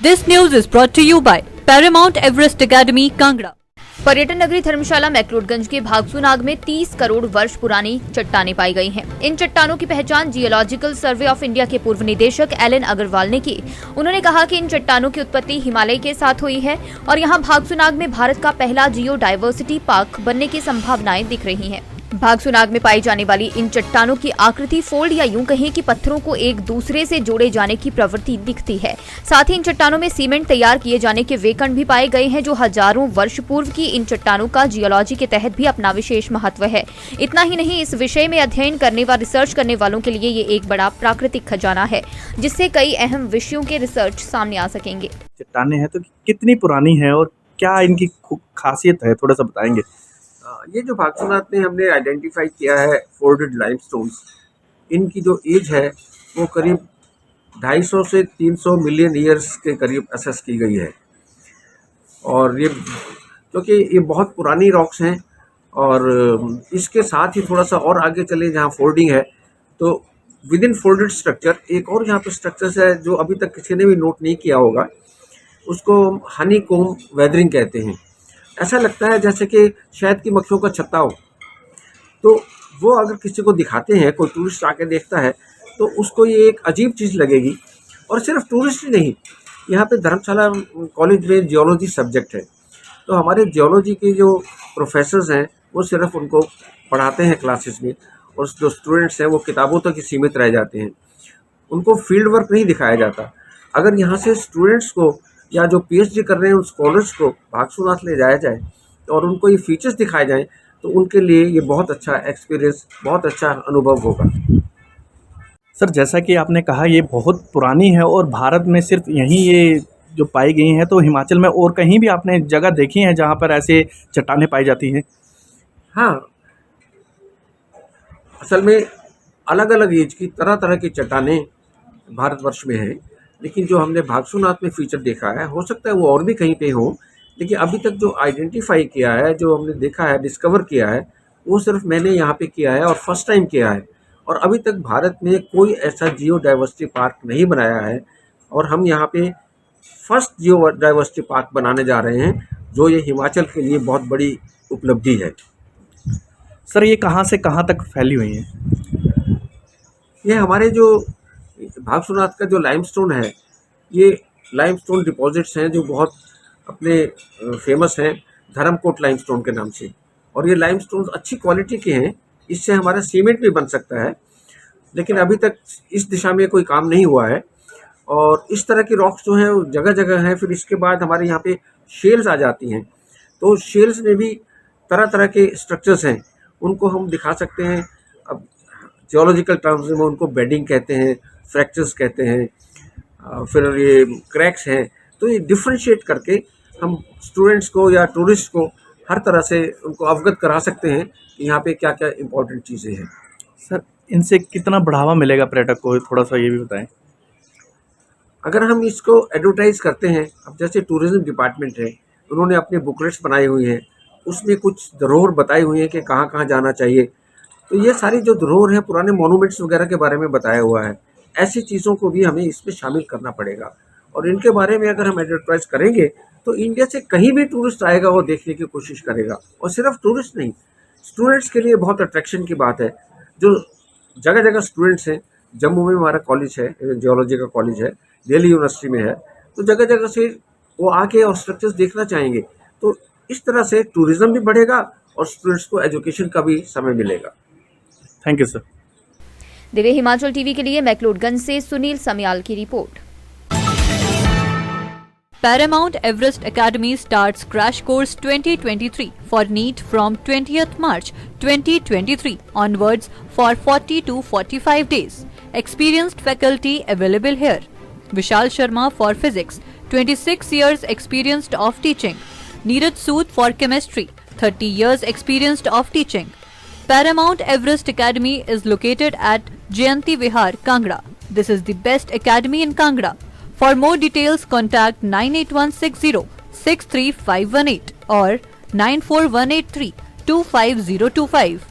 This news is brought to you by Paramount Everest Academy, Kangra. पर्यटन नगरी धर्मशाला मैक्लोडगंज के भागसूनाग में 30 करोड़ वर्ष पुरानी चट्टानें पाई गई हैं। इन चट्टानों की पहचान जियोलॉजिकल सर्वे ऑफ इंडिया के पूर्व निदेशक एलन अग्रवाल ने की। उन्होंने कहा कि इन चट्टानों की उत्पत्ति हिमालय के साथ हुई है और यहां भागसूनाग में भारत का पहला जियो डाइवर्सिटी पार्क बनने की संभावनाएं दिख रही हैं। भागसूनाग में पाई जाने वाली इन चट्टानों की आकृति फोल्ड या यूं कहें कि पत्थरों को एक दूसरे से जोड़े जाने की प्रवृत्ति दिखती है। साथ ही इन चट्टानों में सीमेंट तैयार किए जाने के वेकण भी पाए गए हैं, जो हजारों वर्ष पूर्व की इन चट्टानों का जियोलॉजी के तहत भी अपना विशेष महत्व है। इतना ही नहीं, इस विषय में अध्ययन करने व रिसर्च करने वालों के लिए ये एक बड़ा प्राकृतिक खजाना है, जिससे कई अहम विषयों के रिसर्च सामने आ सकेंगे। चट्टानें हैं तो कितनी पुरानी है और क्या इनकी खासियत है, थोड़ा सा बताएंगे। ये जो भागसूनाग में हमने आइडेंटिफाई किया है फोल्डेड लाइमस्टोन्स, इनकी जो एज है वो करीब 250 से 300 मिलियन ईयर्स के करीब असेस की गई है। और ये क्योंकि ये बहुत पुरानी रॉक्स हैं और इसके साथ ही थोड़ा सा और आगे चले जहाँ फोल्डिंग है तो विद इन फोल्डेड स्ट्रक्चर एक और यहाँ पे स्ट्रक्चर्स है जो अभी तक किसी ने भी नोट नहीं किया होगा, उसको हनी कोम वेदरिंग कहते हैं। ऐसा लगता है जैसे कि शहद की मक्खियों का छत्ता हो। तो वो अगर किसी को दिखाते हैं, कोई टूरिस्ट आके देखता है तो उसको ये एक अजीब चीज़ लगेगी। और सिर्फ टूरिस्ट ही नहीं, यहाँ पे धर्मशाला कॉलेज में जियोलॉजी सब्जेक्ट है, तो हमारे जियोलॉजी के जो प्रोफेसर्स हैं वो सिर्फ उनको पढ़ाते हैं क्लासेस में, और जो स्टूडेंट्स हैं वो किताबों तक ही सीमित रह जाते हैं, उनको फील्ड वर्क नहीं दिखाया जाता। अगर यहाँ से स्टूडेंट्स को या जो पीएचडी कर रहे हैं उन स्कॉलर्स को भागसूनाग ले जाया जाए और उनको ये फीचर्स दिखाए जाएं तो उनके लिए ये बहुत अच्छा एक्सपीरियंस, बहुत अच्छा अनुभव होगा। सर, जैसा कि आपने कहा ये बहुत पुरानी है और भारत में सिर्फ यहीं ये जो पाई गई हैं, तो हिमाचल में और कहीं भी आपने जगह देखी हैं जहाँ पर ऐसे चट्टानें पाई जाती हैं? हाँ, असल में अलग अलग एज की तरह तरह की चट्टानें भारतवर्ष में हैं, लेकिन जो हमने भागसूनाग में फीचर देखा है, हो सकता है वो और भी कहीं पे हो, लेकिन अभी तक जो आइडेंटिफाई किया है, जो हमने देखा है, डिस्कवर किया है, वो सिर्फ मैंने यहाँ पे किया है और फर्स्ट टाइम किया है। और अभी तक भारत में कोई ऐसा जियो डाइवर्सिटी पार्क नहीं बनाया है और हम यहाँ पे फर्स्ट जियो डाइवर्सिटी पार्क बनाने जा रहे हैं, जो ये हिमाचल के लिए बहुत बड़ी उपलब्धि है। सर, ये कहाँ से कहाँ तक फैली हुई हैं? ये हमारे जो भागसूनाग का जो लाइमस्टोन है, ये लाइमस्टोन डिपॉजिट्स हैं जो बहुत अपने फेमस हैं धर्मकोट लाइमस्टोन के नाम से। और ये लाइमस्टोन अच्छी क्वालिटी के हैं, इससे हमारा सीमेंट भी बन सकता है, लेकिन अभी तक इस दिशा में कोई काम नहीं हुआ है। और इस तरह की रॉक्स जो हैं वो जगह जगह हैं। फिर इसके बाद हमारे यहाँ पे शेल्स आ जाती हैं, तो शेल्स में भी तरह तरह के स्ट्रक्चर्स हैं, उनको हम दिखा सकते हैं। अब जियोलॉजिकल टर्म्स में उनको बेडिंग कहते हैं, फ्रैक्चर्स कहते हैं, फिर ये क्रैक्स हैं। तो ये डिफ्रेंशिएट करके हम स्टूडेंट्स को या टूरिस्ट को हर तरह से उनको अवगत करा सकते हैं कि यहाँ पे क्या क्या इम्पोर्टेंट चीज़ें हैं। सर, इनसे कितना बढ़ावा मिलेगा पर्यटक को, थोड़ा सा ये भी बताएं। अगर हम इसको एडवर्टाइज़ करते हैं, अब जैसे टूरिज़्म डिपार्टमेंट है, उन्होंने अपने बुकलेट्स बनाई हुई हैं, उसमें कुछ धरोहर बताई हुई है कि कहाँ कहाँ जाना चाहिए। तो ये सारी जो धरोहर है, पुराने मोनूमेंट्स वगैरह के बारे में बताया हुआ है। ऐसी चीज़ों को भी हमें इसमें शामिल करना पड़ेगा और इनके बारे में अगर हम एडवर्टाइज करेंगे तो इंडिया से कहीं भी टूरिस्ट आएगा वो देखने की कोशिश करेगा। और सिर्फ टूरिस्ट नहीं, स्टूडेंट्स के लिए बहुत अट्रैक्शन की बात है। जो जगह जगह स्टूडेंट्स हैं, जम्मू में हमारा कॉलेज है, जियोलॉजी का कॉलेज है, दिल्ली यूनिवर्सिटी में है, तो जगह जगह से वो आके और स्ट्रक्चर्स देखना चाहेंगे। तो इस तरह से टूरिज़्म भी बढ़ेगा और स्टूडेंट्स को एजुकेशन का भी समय मिलेगा। Thank you sir. Divya Himachal TV के लिए मैक्लोडगंज से सुनील समियाल की report. Paramount Everest Academy starts Crash Course 2023 for NEET from 20th March 2023 onwards for 40 to 45 days. Experienced faculty available here. Vishal Sharma for Physics, 26 years experienced of teaching. Neeraj Sood for Chemistry, 30 years experienced of teaching. Paramount Everest Academy is located at Jayanti Vihar, Kangra. This is the best academy in Kangra. For more details, contact 98160 63518 or 94183 25025.